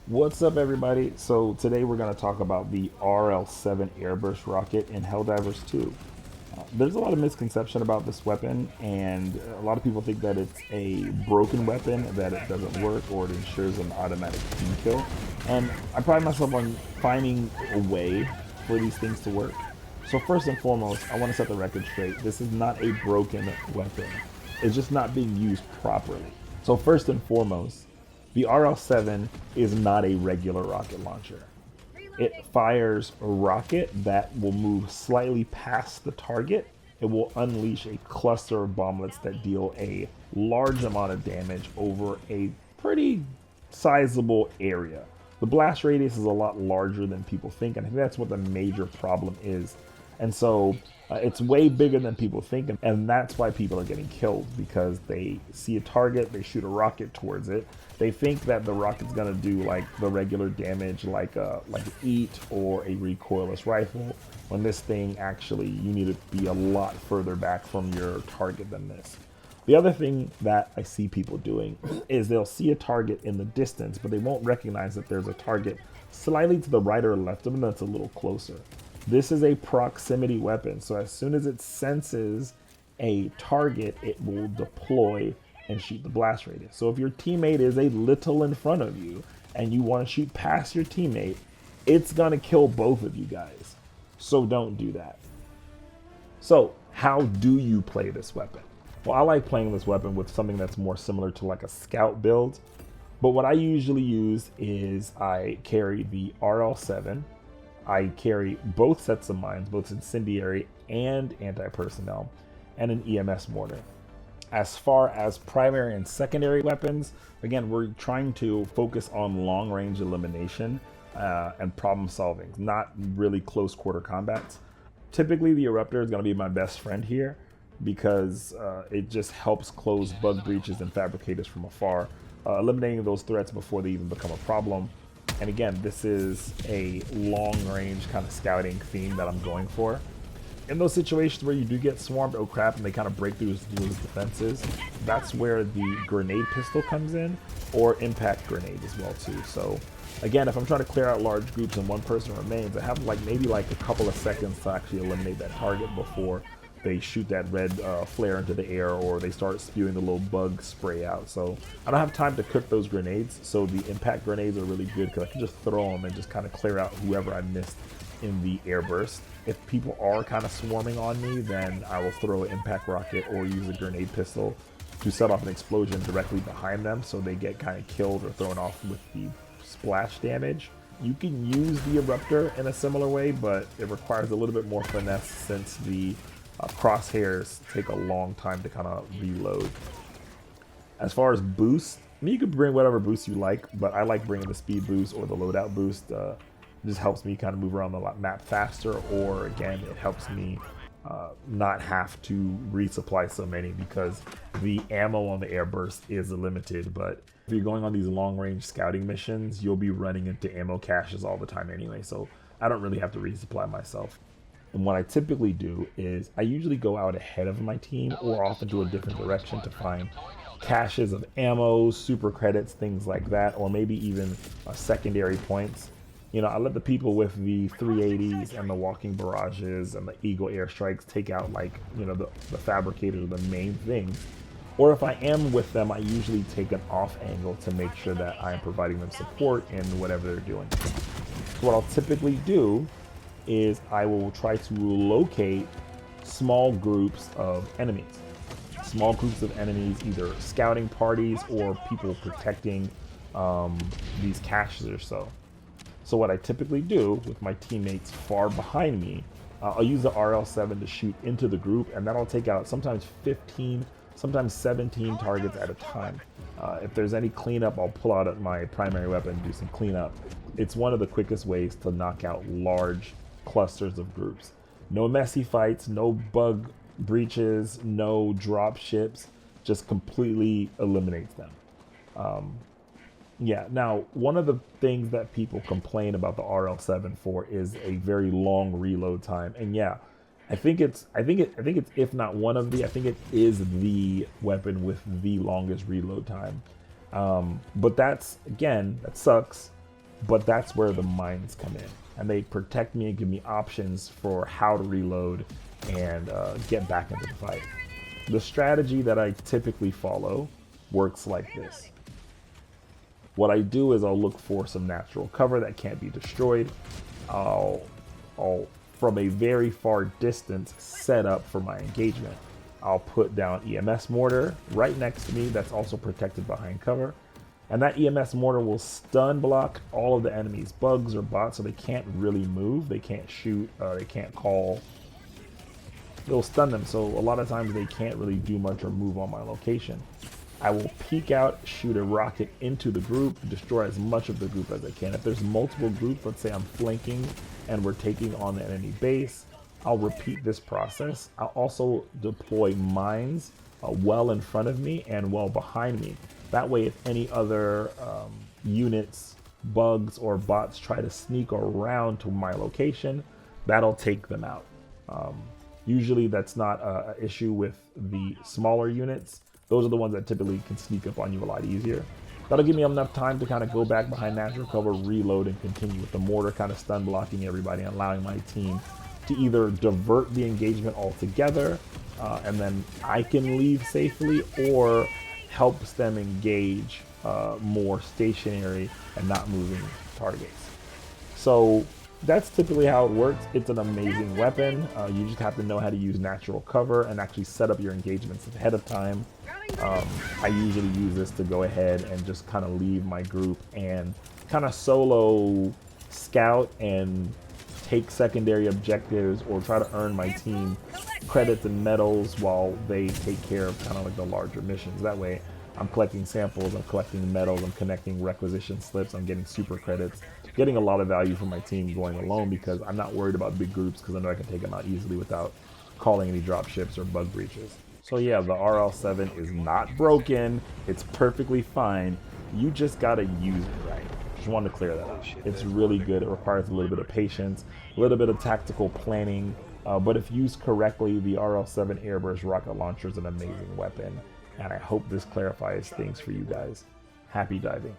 What's up, everybody? So today we're going to talk about the RL-7 Airburst rocket in Helldivers 2. There's a lot of misconception about this weapon, and a lot of people think that it's a broken weapon, that it doesn't work, or it ensures an automatic team kill. And I pride myself on finding a way for these things to work. So first and foremost, I want to set the record straight. This is not a broken weapon. It's just not being used properly. So first and foremost, the RL-7 is not a regular rocket launcher. It fires a rocket that will move slightly past the target. It will unleash a cluster of bomblets that deal a large amount of damage over a pretty sizable area. The blast radius is a lot larger than people think, and I think that's what the major problem is. And so it's way bigger than people think, and that's why people are getting killed, because they see a target, they shoot a rocket towards it. They think that the rocket's gonna do like the regular damage, like EAT or a recoilless rifle, when this thing actually, you need to be a lot further back from your target than this. The other thing that I see people doing is they'll see a target in the distance, but they won't recognize that there's a target slightly to the right or left of them that's a little closer. This is a proximity weapon, so as soon as it senses a target, it will deploy and shoot the blast radius. So if your teammate is a little in front of you and you want to shoot past your teammate, it's gonna kill both of you guys. So don't do that. So how do you play this weapon? Well, I like playing this weapon with something that's more similar to like a scout build. But what I usually use is I carry the RL-7. I carry both sets of mines, both incendiary and anti-personnel, and an EMS mortar. As far as primary and secondary weapons, again, we're trying to focus on long-range elimination and problem solving, not really close quarter combats. Typically, the Eruptor is going to be my best friend here because it just helps close bug breaches and fabricators from afar, eliminating those threats before they even become a problem. And again, this is a long-range kind of scouting theme that I'm going for. In those situations where you do get swarmed, oh crap, and they kind of break through those defenses, that's where the grenade pistol comes in, or impact grenade as well too. So again, if I'm trying to clear out large groups and one person remains, I have maybe a couple of seconds to actually eliminate that target before they shoot that red flare into the air, or they start spewing the little bug spray out. So I don't have time to cook those grenades, so the impact grenades are really good because I can just throw them and just kind of clear out whoever I missed in the airburst. If people are kind of swarming on me, then I will throw an impact rocket or use a grenade pistol to set off an explosion directly behind them so they get kind of killed or thrown off with the splash damage. You can use the Eruptor in a similar way, but it requires a little bit more finesse since the crosshairs take a long time to kind of reload. As far as boost, I mean, you can bring whatever boost you like, but I like bringing the speed boost or the loadout boost. It just helps me kind of move around the map faster, or again, it helps me not have to resupply so many because the ammo on the Airburst is limited. But if you're going on these long-range scouting missions, you'll be running into ammo caches all the time anyway, so I don't really have to resupply myself. And what I typically do is I usually go out ahead of my team or off into a different direction to find caches of ammo, super credits, things like that, or maybe even secondary points. You know, I let the people with the 380s and the walking barrages and the Eagle airstrikes take out the fabricators, the main things. Or if I am with them, I usually take an off angle to make sure that I am providing them support in whatever they're doing. So what I'll typically do is I will try to locate small groups of enemies. Small groups of enemies, either scouting parties or people protecting these caches or so. So what I typically do with my teammates far behind me, I'll use the RL-7 to shoot into the group, and that'll take out sometimes 15, sometimes 17 targets at a time. If there's any cleanup, I'll pull out my primary weapon and do some cleanup. It's one of the quickest ways to knock out large clusters of groups. No messy fights, no bug breaches, no drop ships, just completely eliminates them. Yeah, now one of the things that people complain about the RL-7 for is a very long reload time. And yeah, I think it's if not one of the, I think it is the weapon with the longest reload time. But that's, again, that sucks but that's where the mines come in, and they protect me and give me options for how to reload and get back into the fight. The strategy that I typically follow works like this. What I do is I'll look for some natural cover that can't be destroyed. I'll from a very far distance set up for my engagement. I'll put down EMS mortar right next to me that's also protected behind cover. And that EMS mortar will stun block all of the enemy's bugs or bots, so they can't really move, they can't shoot, they can't call. It'll stun them, so a lot of times they can't really do much or move on my location. I will peek out, shoot a rocket into the group, destroy as much of the group as I can. If there's multiple groups, let's say I'm flanking and we're taking on the enemy base, I'll repeat this process. I'll also deploy mines well in front of me and well behind me. That way, if any other units, bugs, or bots try to sneak around to my location, that'll take them out. Usually that's not an issue with the smaller units. Those are the ones that typically can sneak up on you a lot easier. That'll give me enough time to kind of go back behind natural cover, reload, and continue with the mortar kind of stun blocking everybody and allowing my team to either divert the engagement altogether and then I can leave safely, or helps them engage more stationary and not moving targets. So that's typically how it works. It's an amazing weapon. You just have to know how to use natural cover and actually set up your engagements ahead of time. I usually use this to go ahead and just kind of leave my group and kind of solo scout and take secondary objectives, or try to earn my team credits and medals while they take care of kind of like the larger missions. That way I'm collecting samples, I'm collecting medals, I'm connecting requisition slips, I'm getting super credits, getting a lot of value from my team going alone, because I'm not worried about big groups because I know I can take them out easily without calling any drop ships or bug breaches. So yeah, the RL7 is not broken, it's perfectly fine, you just gotta use it right. Just wanted to clear that out. It's really good. It requires a little bit of patience, a little bit of tactical planning, but if used correctly, the RL7 Airburst rocket launcher is an amazing weapon, and I hope this clarifies things for you guys. Happy diving.